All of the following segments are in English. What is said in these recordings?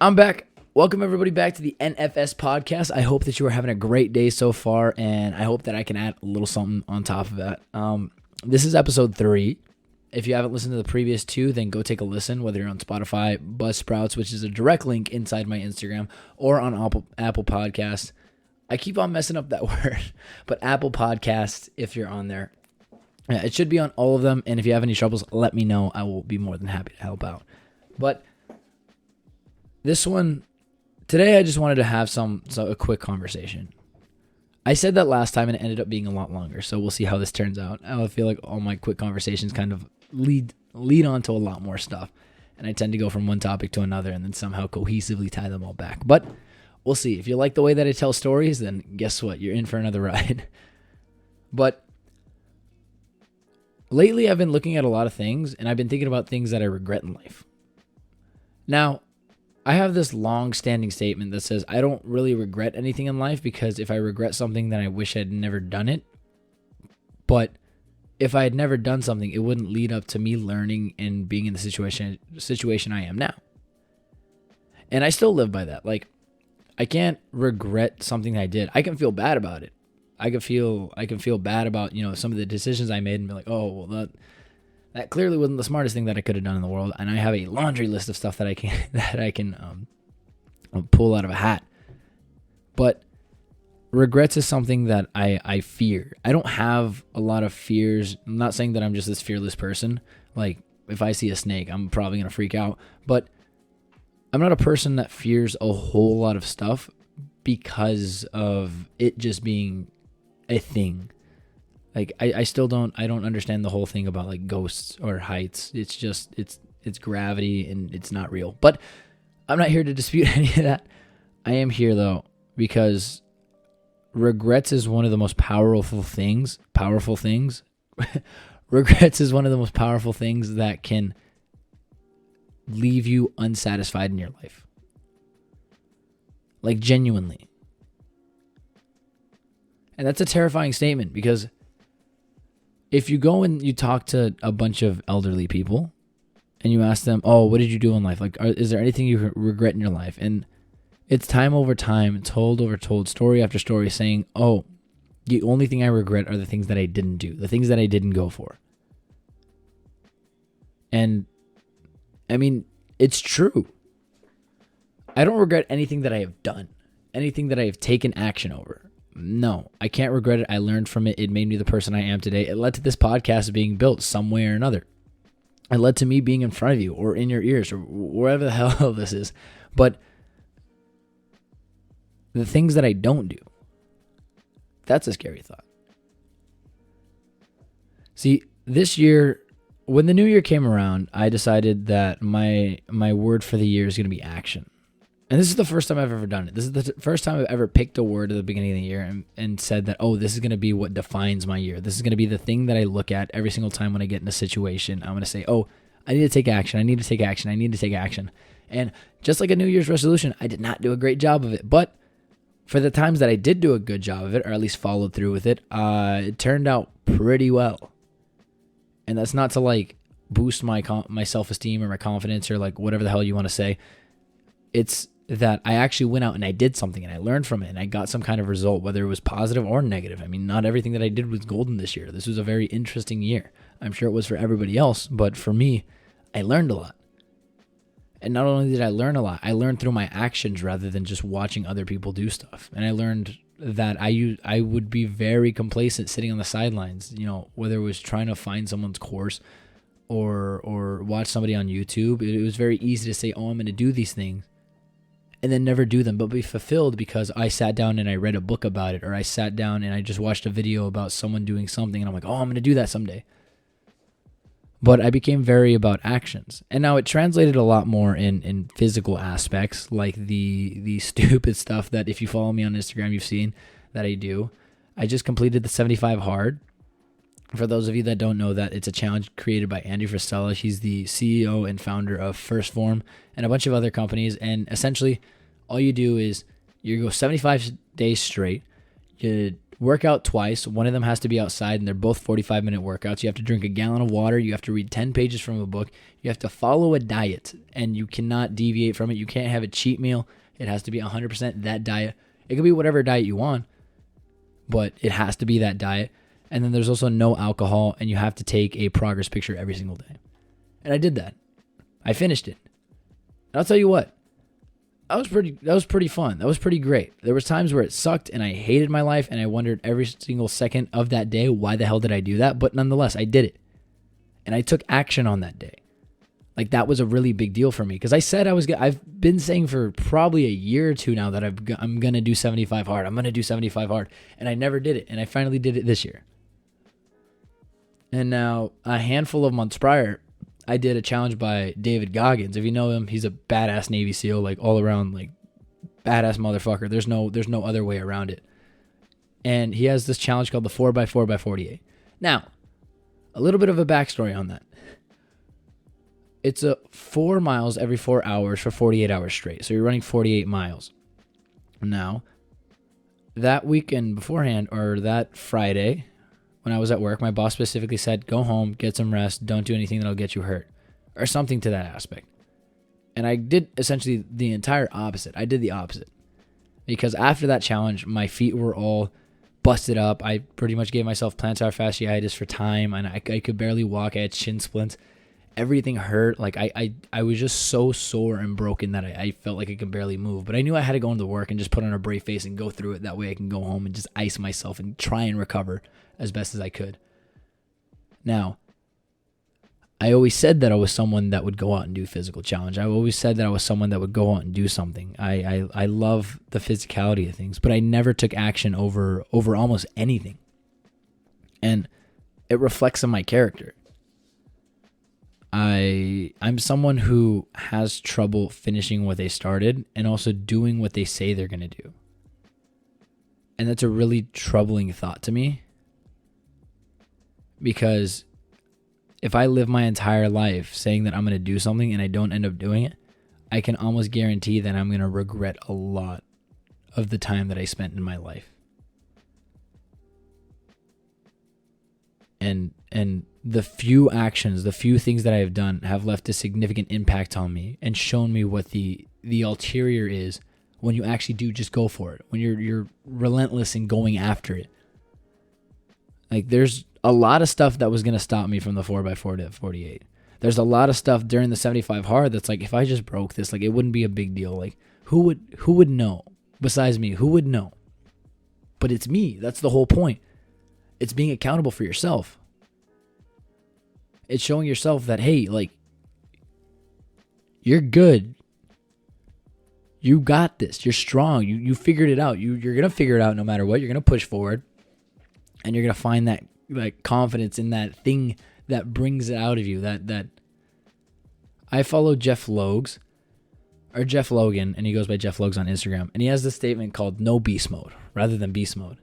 I'm back. Welcome everybody back to the NFS podcast. I hope that you are having a great day so far, and I hope that I can add a little something on top of that. This is episode 3. If you haven't listened to the previous 2, then go take a listen, whether you're on Spotify, Buzzsprouts, which is a direct link inside my Instagram, or on Apple Podcasts. I keep on messing up that word, but Apple Podcasts, if you're on there. It should be on all of them, and if you have any troubles, let me know. I will be more than happy to help out. But this one, today I just wanted to have a quick conversation. I said that last time and it ended up being a lot longer, so we'll see how this turns out. I feel like all my quick conversations kind of lead on to a lot more stuff, and I tend to go from one topic to another and then somehow cohesively tie them all back. But we'll see. If you like the way that I tell stories, then guess what? You're in for another ride. But lately I've been looking at a lot of things, and I've been thinking about things that I regret in life. Now, I have this long-standing statement that says I don't really regret anything in life, because if I regret something, then I wish I'd never done it. But if I had never done something, it wouldn't lead up to me learning and being in the situation I am now. And I still live by that. Like, I can't regret something I did. I can feel bad about it. I can feel bad about, some of the decisions I made and be like, oh, well, that clearly wasn't the smartest thing that I could have done in the world, and I have a laundry list of stuff that I can pull out of a hat. But regrets is something that I fear. I don't have a lot of fears. I'm not saying that I'm just this fearless person. Like, if I see a snake, I'm probably gonna freak out. But I'm not a person that fears a whole lot of stuff because of it just being a thing. Like, I still don't understand the whole thing about like ghosts or heights. It's just, it's gravity and it's not real. But I'm not here to dispute any of that. I am here though, because regrets is one of the most powerful things. Regrets is one of the most powerful things that can leave you unsatisfied in your life. Like, genuinely. And that's a terrifying statement, because if you go and you talk to a bunch of elderly people and you ask them, oh, what did you do in life? Like, is there anything you regret in your life? And it's time over time, told over told, story after story, saying, oh, the only thing I regret are the things that I didn't do, the things that I didn't go for. And I mean, it's true. I don't regret anything that I have done, anything that I have taken action over. No, I can't regret it. I learned from it. It made me the person I am today. It led to this podcast being built some way or another. It led to me being in front of you or in your ears or wherever the hell this is. But the things that I don't do, that's a scary thought. See, this year, when the new year came around, I decided that my word for the year is going to be action. And this is the first time I've ever done it. This is the first time I've ever picked a word at the beginning of the year and said that, oh, this is going to be what defines my year. This is going to be the thing that I look at every single time when I get in a situation. I'm going to say, oh, I need to take action. I need to take action. I need to take action. And just like a New Year's resolution, I did not do a great job of it. But for the times that I did do a good job of it, or at least followed through with it, it turned out pretty well. And that's not to like boost my self-esteem or my confidence or like whatever the hell you want to say. It's that I actually went out and I did something and I learned from it and I got some kind of result, whether it was positive or negative. I mean, not everything that I did was golden this year. This was a very interesting year. I'm sure it was for everybody else, but for me, I learned a lot. And not only did I learn a lot, I learned through my actions rather than just watching other people do stuff. And I learned that I would be very complacent sitting on the sidelines, whether it was trying to find someone's course or watch somebody on YouTube. It was very easy to say, oh, I'm going to do these things, and then never do them, but be fulfilled because I sat down and I read a book about it, or I sat down and I just watched a video about someone doing something, and I'm like, oh, I'm going to do that someday. But I became very about actions. And now it translated a lot more in physical aspects, like the stupid stuff that if you follow me on Instagram, you've seen that I do. I just completed the 75 Hard. For those of you that don't know that, it's a challenge created by Andy Fristella. He's the CEO and founder of First Form and a bunch of other companies. And essentially, all you do is you go 75 days straight. You work out twice. One of them has to be outside, and they're both 45-minute workouts. You have to drink a gallon of water. You have to read 10 pages from a book. You have to follow a diet, and you cannot deviate from it. You can't have a cheat meal. It has to be 100% that diet. It could be whatever diet you want, but it has to be that diet. And then there's also no alcohol, and you have to take a progress picture every single day. And I did that. I finished it. And I'll tell you what, that was pretty fun. That was pretty great. There was times where it sucked and I hated my life and I wondered every single second of that day, why the hell did I do that? But nonetheless, I did it. And I took action on that day. Like, that was a really big deal for me, because I said I've been saying for probably a year or two now that I'm going to do 75 hard. I'm going to do 75 hard. And I never did it. And I finally did it this year. And now, a handful of months prior, I did a challenge by David Goggins. If you know him, he's a badass Navy SEAL, like all around, like badass motherfucker. There's no other way around it. And he has this challenge called the 4x4x48. Now, a little bit of a backstory on that. It's a 4 miles every 4 hours for 48 hours straight. So you're running 48 miles. Now, that weekend beforehand, or that Friday, when I was at work, my boss specifically said, go home, get some rest, don't do anything that'll get you hurt, or something to that aspect. And I did essentially the entire opposite. I did the opposite. Because after that challenge, my feet were all busted up. I pretty much gave myself plantar fasciitis for time, and I could barely walk. I had shin splints. Everything hurt. Like, I was just so sore and broken that I felt like I could barely move. But I knew I had to go into work and just put on a brave face and go through it. That way I can go home and just ice myself and try and recover as best as I could. Now, I always said that I was someone that would go out and do physical challenge. I always said that I was someone that would go out and do something. I love the physicality of things, but I never took action over almost anything. And it reflects on my character. I'm someone who has trouble finishing what they started and also doing what they say they're going to do. And that's a really troubling thought to me, because if I live my entire life saying that I'm going to do something and I don't end up doing it, I can almost guarantee that I'm going to regret a lot of the time that I spent in my life. And the few actions, the few things that I have done have left a significant impact on me and shown me what the ulterior is when you actually do just go for it, when you're relentless in going after it. Like, there's a lot of stuff that was going to stop me from the 4x4 to 48. There's a lot of stuff during the 75 hard that's like, if I just broke this, like, it wouldn't be a big deal. Like, who would know besides me? Who would know? But it's me. That's the whole point. It's being accountable for yourself. It's showing yourself that, hey, like, you're good. You got this. You're strong. You figured it out. You're going to figure it out no matter what. You're going to push forward. And you're going to find that, like, confidence in that thing that brings it out of you. That I follow Jeff Logan, and he goes by Jeff Logs on Instagram. And he has this statement called no beast mode rather than beast mode.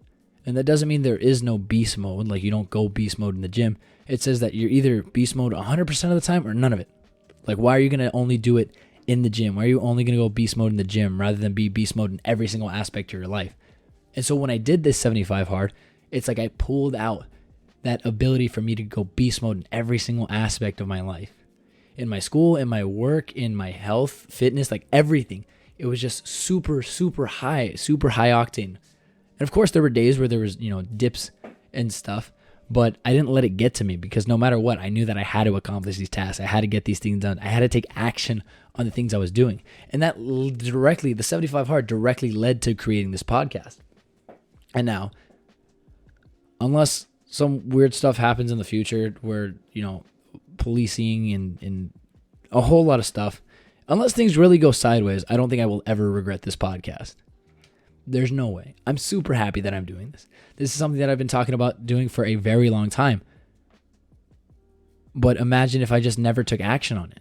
And that doesn't mean there is no beast mode, like you don't go beast mode in the gym. It says that you're either beast mode 100% of the time or none of it. Like, why are you going to only do it in the gym? Why are you only going to go beast mode in the gym rather than be beast mode in every single aspect of your life? And so when I did this 75 hard, it's like I pulled out that ability for me to go beast mode in every single aspect of my life. In my school, in my work, in my health, fitness, like everything. It was just super, super high octane. And of course, there were days where there was, dips and stuff, but I didn't let it get to me, because no matter what, I knew that I had to accomplish these tasks. I had to get these things done. I had to take action on the things I was doing. And that directly, the 75 hard directly led to creating this podcast. And now, unless some weird stuff happens in the future where, policing and a whole lot of stuff, unless things really go sideways, I don't think I will ever regret this podcast. There's no way. I'm super happy that I'm doing this. This is something that I've been talking about doing for a very long time. But imagine if I just never took action on it.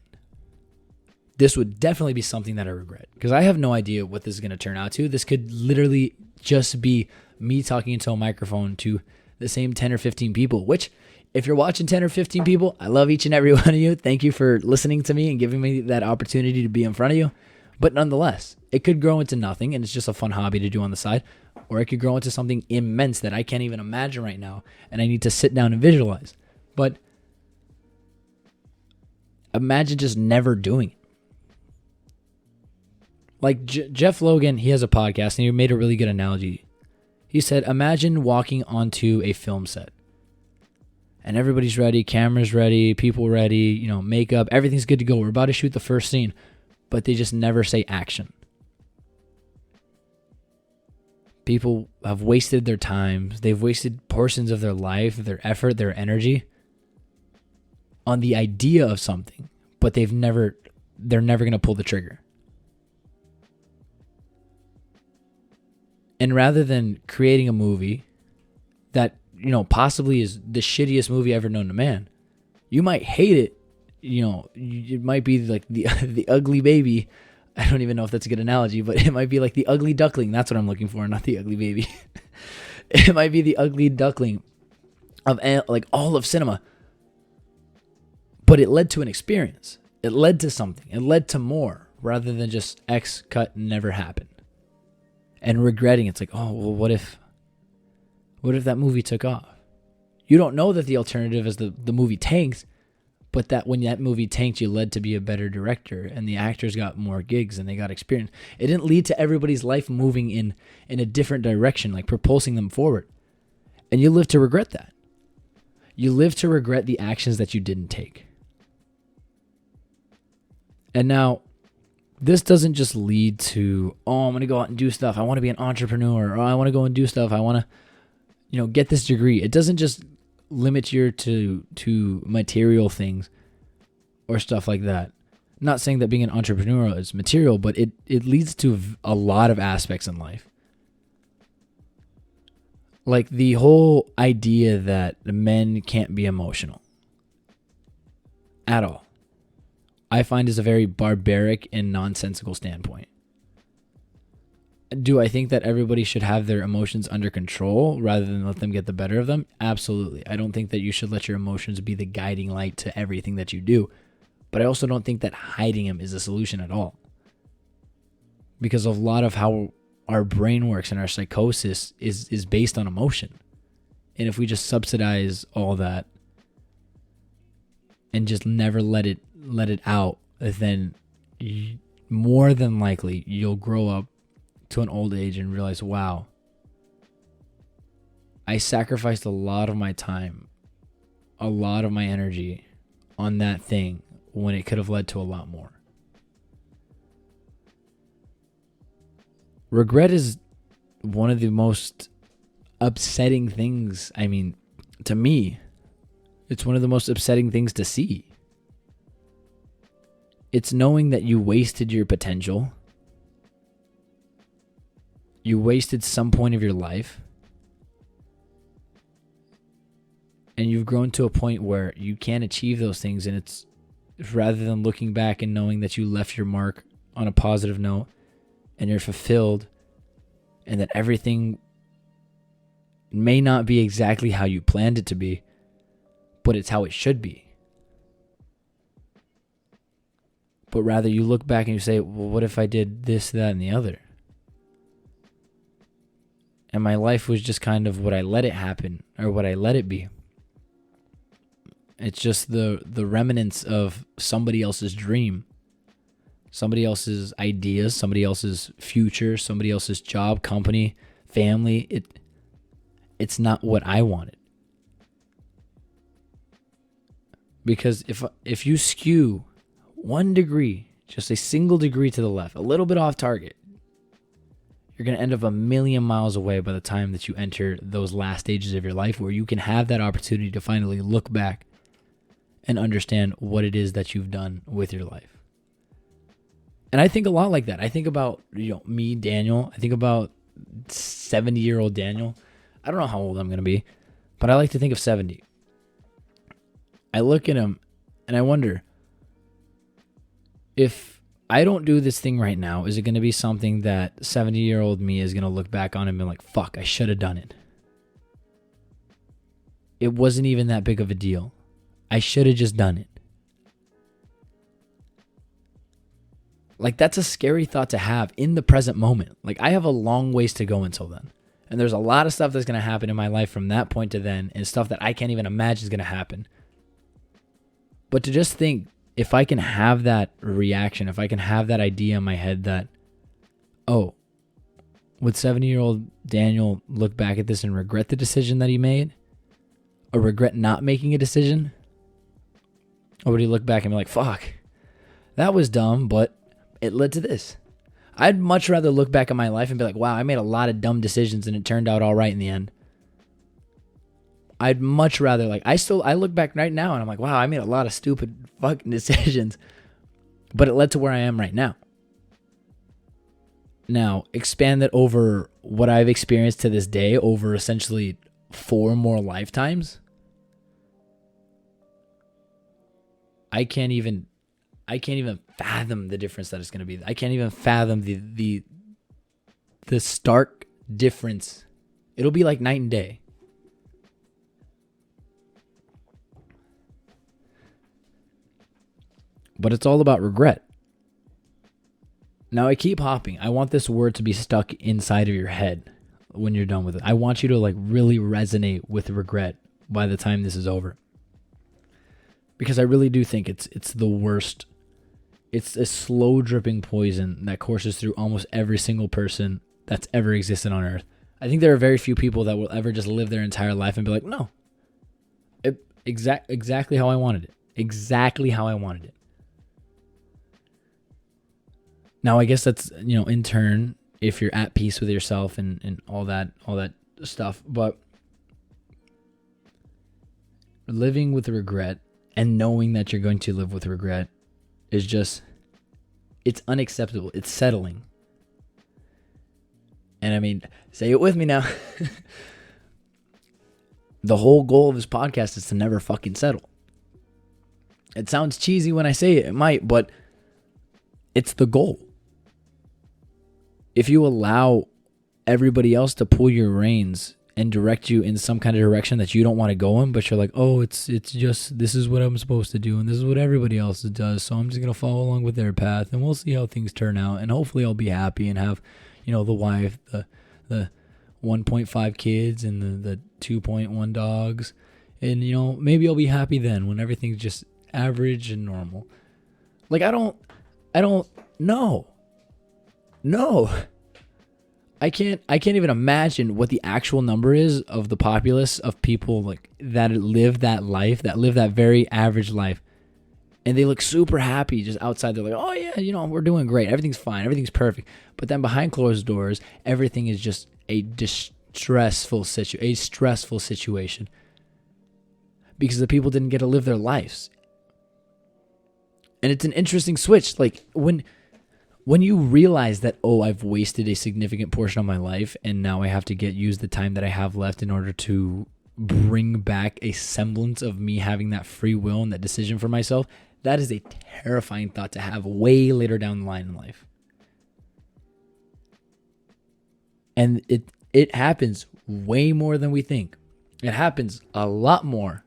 This would definitely be something that I regret, because I have no idea what this is going to turn out to. This could literally just be me talking into a microphone to the same 10 or 15 people, which, if you're watching 10 or 15 people, I love each and every one of you. Thank you for listening to me and giving me that opportunity to be in front of you. But nonetheless, it could grow into nothing and it's just a fun hobby to do on the side. Or it could grow into something immense that I can't even imagine right now. And I need to sit down and visualize. But imagine just never doing it. Like Jeff Logan, he has a podcast and he made a really good analogy. He said, imagine walking onto a film set. And everybody's ready, cameras ready, people ready, makeup, everything's good to go. We're about to shoot the first scene. But they just never say action. People have wasted their time. They've wasted portions of their life, their effort, their energy on the idea of something, but they're never going to pull the trigger. And rather than creating a movie that, possibly is the shittiest movie ever known to man, you might hate it. It might be like the ugly baby. I don't even know if that's a good analogy, but it might be like the ugly duckling. That's what I'm looking for, not the ugly baby. It might be the ugly duckling of like all of cinema. But it led to an experience. It led to something. It led to more rather than just X cut never happened. And regretting, it's like, oh, well, what if that movie took off? You don't know that the alternative is the movie tanks, but that when that movie tanked, you led to be a better director and the actors got more gigs and they got experience. It didn't lead to everybody's life moving in a different direction, like propulsing them forward. And you live to regret that. You live to regret the actions that you didn't take. And now, this doesn't just lead to, I'm going to go out and do stuff. I want to be an entrepreneur. Or I want to go and do stuff. I want to, get this degree. It doesn't just limit you to material things or stuff like that. I'm not saying that being an entrepreneur is material, but it leads to a lot of aspects in life. Like the whole idea that men can't be emotional at all, I find is a very barbaric and nonsensical standpoint. Do I think that everybody should have their emotions under control rather than let them get the better of them? Absolutely. I don't think that you should let your emotions be the guiding light to everything that you do. But I also don't think that hiding them is a solution at all. Because a lot of how our brain works and our psychosis is based on emotion. And if we just subsidize all that and just never let it out, then more than likely you'll grow up to an old age and realize, wow, I sacrificed a lot of my time, a lot of my energy on that thing when it could have led to a lot more. Regret is one of the most upsetting things. I mean, to me, it's one of the most upsetting things to see. It's knowing that you wasted your potential. You wasted some point of your life. And you've grown to a point where you can't achieve those things. And it's rather than looking back and knowing that you left your mark on a positive note and you're fulfilled and that everything may not be exactly how you planned it to be, but it's how it should be. But rather you look back and you say, well, what if I did this, that, and the other? And my life was just kind of what I let it happen or what I let it be. It's just the remnants of somebody else's dream, somebody else's ideas, somebody else's future, somebody else's job, company, family. It's not what I wanted. Because if you skew 1 degree, just a single degree to the left, a little bit off target, you're going to end up a million miles away by the time that you enter those last stages of your life where you can have that opportunity to finally look back and understand what it is that you've done with your life. And I think a lot like that. I think about, me, Daniel. I think about 70-year-old Daniel. I don't know how old I'm going to be, but I like to think of 70. I look at him and I wonder, if I don't do this thing right now, is it going to be something that 70-year-old me is going to look back on and be like, fuck, I should have done it. It wasn't even that big of a deal. I should have just done it. Like, that's a scary thought to have in the present moment. Like, I have a long ways to go until then. And there's a lot of stuff that's going to happen in my life from that point to then, and stuff that I can't even imagine is going to happen. But to just think, if I can have that reaction, if I can have that idea in my head that, oh, would 70-year-old Daniel look back at this and regret the decision that he made? Or regret not making a decision? Or would he look back and be like, fuck, that was dumb, but it led to this? I'd much rather look back at my life and be like, wow, I made a lot of dumb decisions and it turned out all right in the end. I'd much rather, like, I look back right now and I'm like, wow, I made a lot of stupid fucking decisions, but it led to where I am right now. Now, expand that over what I've experienced to this day over essentially 4 more lifetimes. I can't even fathom the difference that it's going to be. I can't even fathom the stark difference. It'll be like night and day. But it's all about regret. Now, I keep hopping. I want this word to be stuck inside of your head when you're done with it. I want you to like really resonate with regret by the time this is over. Because I really do think it's the worst. It's a slow dripping poison that courses through almost every single person that's ever existed on earth. I think there are very few people that will ever just live their entire life and be like, no, exactly how I wanted it. Exactly how I wanted it. Now, I guess that's, in turn, if you're at peace with yourself and all that stuff. But living with regret and knowing that you're going to live with regret is just, it's unacceptable. It's settling. And I mean, say it with me now. The whole goal of this podcast is to never fucking settle. It sounds cheesy when I say it. It might, but it's the goal. If you allow everybody else to pull your reins and direct you in some kind of direction that you don't want to go in, but you're like, oh, it's just, this is what I'm supposed to do, and this is what everybody else does, so I'm just going to follow along with their path, and we'll see how things turn out, and hopefully I'll be happy and have, the wife, the 1.5 kids, and the 2.1 dogs, and, maybe I'll be happy then when everything's just average and normal. Like, I don't know. No, I can't even imagine what the actual number is of the populace of people like that live that life, that live that very average life. And they look super happy just outside. They're like, oh yeah, we're doing great. Everything's fine. Everything's perfect. But then behind closed doors, everything is just a stressful situation. Because the people didn't get to live their lives. And it's an interesting switch. Like when you realize that, oh, I've wasted a significant portion of my life and now I have to use the time that I have left in order to bring back a semblance of me having that free will and that decision for myself, that is a terrifying thought to have way later down the line in life. And it happens way more than we think. It happens a lot more.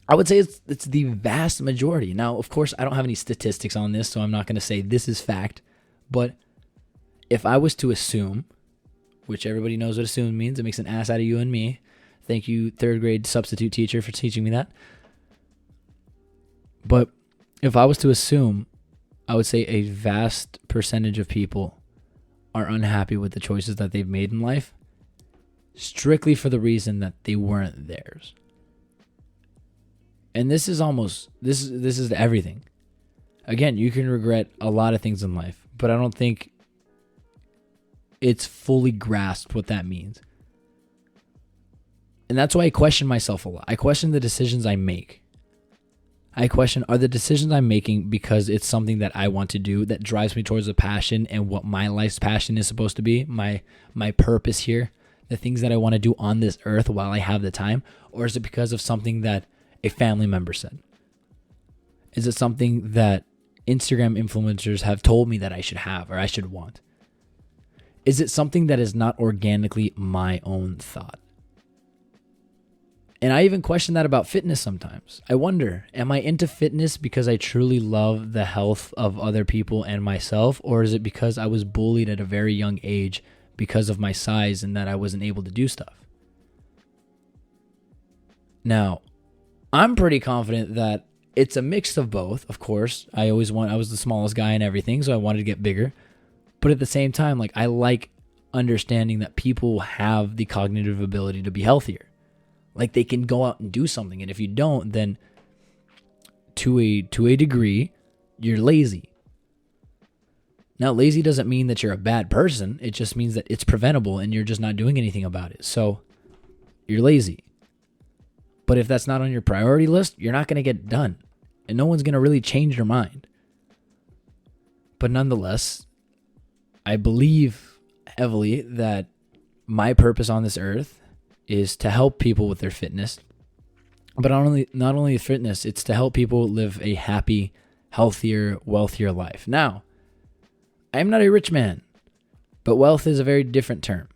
I would say it's the vast majority. Now, of course, I don't have any statistics on this, so I'm not going to say this is fact. But if I was to assume, which everybody knows what assume means, it makes an ass out of you and me. Thank you, 3rd grade substitute teacher, for teaching me that. But if I was to assume, I would say a vast percentage of people are unhappy with the choices that they've made in life, strictly for the reason that they weren't theirs. And this is everything. Again, you can regret a lot of things in life, but I don't think it's fully grasped what that means. And that's why I question myself a lot. I question the decisions I make. I question, are the decisions I'm making because it's something that I want to do that drives me towards a passion and what my life's passion is supposed to be, my purpose here, the things that I want to do on this earth while I have the time? Or is it because of something that a family member said? Is it something that Instagram influencers have told me that I should have or I should want? Is it something that is not organically my own thought? And I even question that about fitness sometimes. I wonder, am I into fitness because I truly love the health of other people and myself? Or is it because I was bullied at a very young age because of my size and that I wasn't able to do stuff? Now, I'm pretty confident that it's a mix of both. Of course, I was the smallest guy and everything, so I wanted to get bigger. But at the same time, like, I like understanding that people have the cognitive ability to be healthier. Like, they can go out and do something, and if you don't, then to a degree, you're lazy. Now, lazy doesn't mean that you're a bad person. It just means that it's preventable and you're just not doing anything about it. So you're lazy. But if that's not on your priority list, you're not going to get it done. And no one's going to really change your mind. But nonetheless, I believe heavily that my purpose on this earth is to help people with their fitness. But not only fitness, it's to help people live a happy, healthier, wealthier life. Now, I am not a rich man, but wealth is a very different term.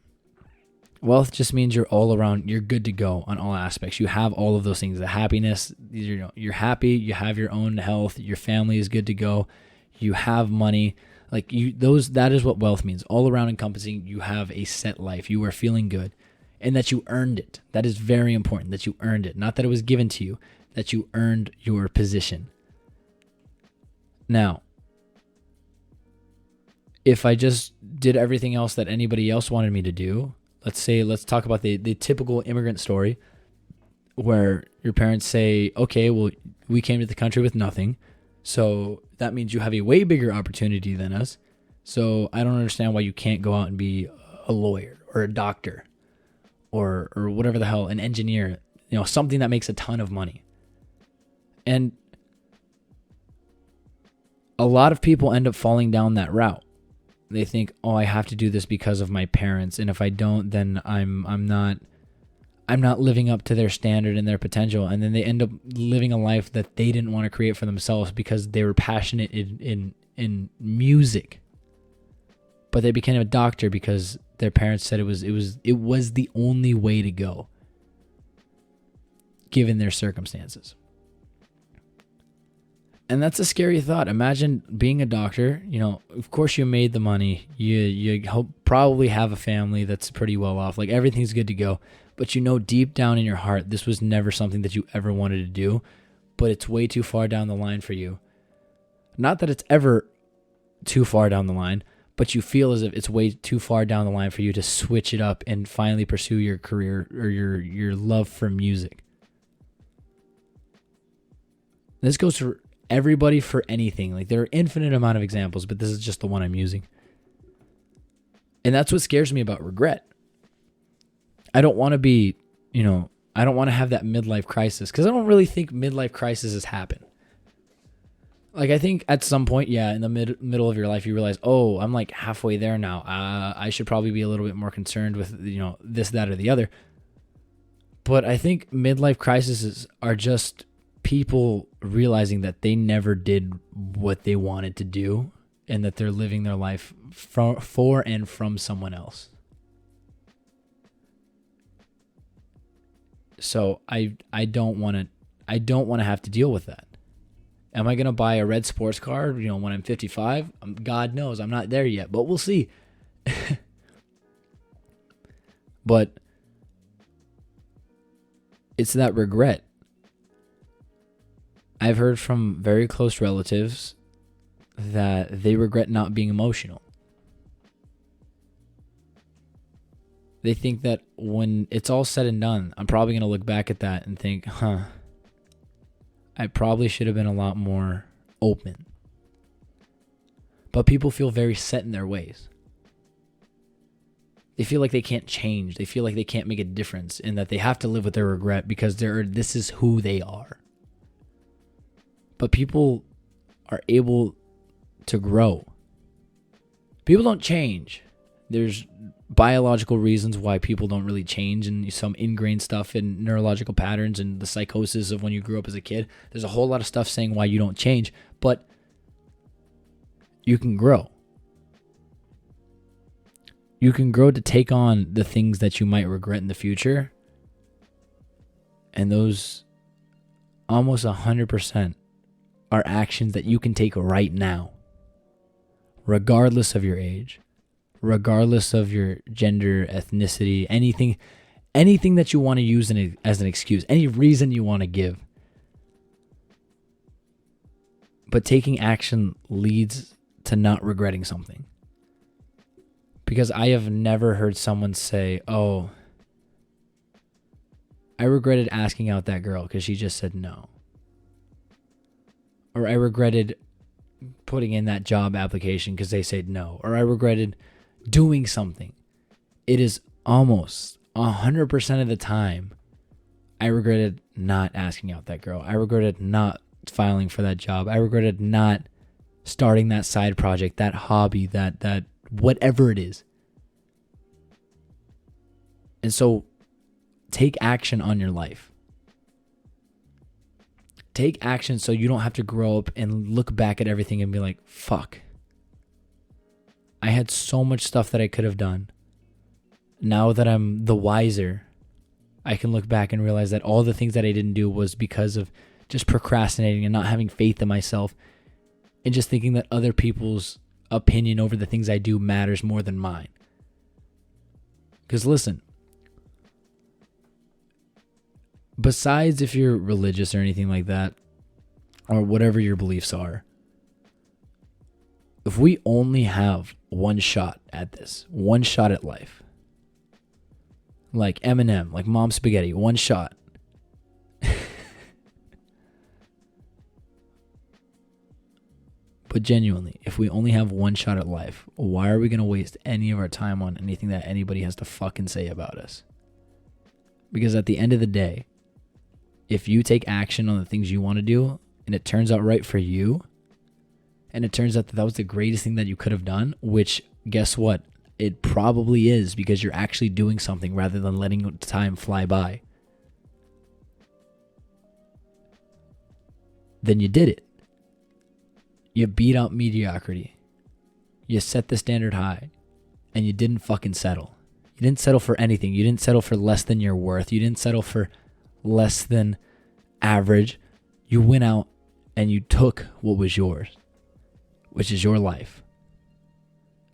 Wealth just means you're all around, you're good to go on all aspects. You have all of those things, the happiness, you're happy, you have your own health, your family is good to go, you have money. That is what wealth means. All around encompassing, you have a set life. You are feeling good and that you earned it. That is very important, that you earned it. Not that it was given to you, that you earned your position. Now, if I just did everything else that anybody else wanted me to do, let's talk about the typical immigrant story where your parents say, okay, well, we came to the country with nothing. So that means you have a way bigger opportunity than us. So I don't understand why you can't go out and be a lawyer or a doctor or whatever the hell, an engineer, something that makes a ton of money. And a lot of people end up falling down that route. They think, oh, I have to do this because of my parents, and if I don't, then I'm not living up to their standard and their potential. And then they end up living a life that they didn't want to create for themselves because they were passionate in music, but they became a doctor because their parents said it was the only way to go, given their circumstances. And that's a scary thought. Imagine being a doctor. Of course you made the money. You probably have a family that's pretty well off. Like, everything's good to go. But deep down in your heart, this was never something that you ever wanted to do. But it's way too far down the line for you. Not that it's ever too far down the line, but you feel as if it's way too far down the line for you to switch it up and finally pursue your career or your love for music. This goes for everybody for anything. Like, there are infinite amount of examples, but this is just the one I'm using. And that's what scares me about regret. I don't want to be, I don't want to have that midlife crisis, because I don't really think midlife crises happen. Like, I think at some point, in the middle of your life, you realize, oh, I'm like halfway there now. I should probably be a little bit more concerned with, this, that, or the other. But I think midlife crises are just people realizing that they never did what they wanted to do and that they're living their life for and from someone else. So I don't want to have to deal with that. Am I going to buy a red sports car, when I'm 55? God knows, I'm not there yet, but we'll see. But it's that regret. I've heard from very close relatives that they regret not being emotional. They think that when it's all said and done, I'm probably going to look back at that and think, I probably should have been a lot more open. But people feel very set in their ways. They feel like they can't change. They feel like they can't make a difference and that they have to live with their regret because this is who they are. But people are able to grow. People don't change. There's biological reasons why people don't really change, and some ingrained stuff in neurological patterns and the psychosis of when you grew up as a kid. There's a whole lot of stuff saying why you don't change, but you can grow. You can grow to take on the things that you might regret in the future And those almost 100% are actions that you can take right now, regardless of your age, regardless of your gender, ethnicity, anything that you want to use as an excuse, any reason you want to give. But taking action leads to not regretting something. Because I have never heard someone say, oh, I regretted asking out that girl because she just said no. Or I regretted putting in that job application because they said no. Or I regretted doing something. It is almost 100% of the time I regretted not asking out that girl. I regretted not filing for that job. I regretted not starting that side project, that hobby, that whatever it is. And so take action on your life. Take action so you don't have to grow up and look back at everything and be like, fuck. I had so much stuff that I could have done. Now that I'm the wiser, I can look back and realize that all the things that I didn't do was because of just procrastinating and not having faith in myself and just thinking that other people's opinion over the things I do matters more than mine. Because listen, besides if you're religious or anything like that, or whatever your beliefs are, if we only have one shot at this, one shot at life, like Eminem, like Mom Spaghetti, one shot. But genuinely, if we only have one shot at life, why are we going to waste any of our time on anything that anybody has to fucking say about us? Because at the end of the day, if you take action on the things you want to do and it turns out right for you, and it turns out that was the greatest thing that you could have done, which guess what? It probably is, because you're actually doing something rather than letting time fly by. Then you did it. You beat out mediocrity. You set the standard high. And you didn't fucking settle. You didn't settle for anything. You didn't settle for less than your worth. You didn't settle for less than average. You went out and you took what was yours, which is your life.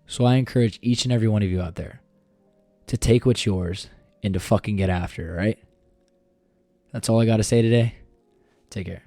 So I encourage each and every one of you out there to take what's yours and to fucking get after it, right? That's all I got to say today. Take care.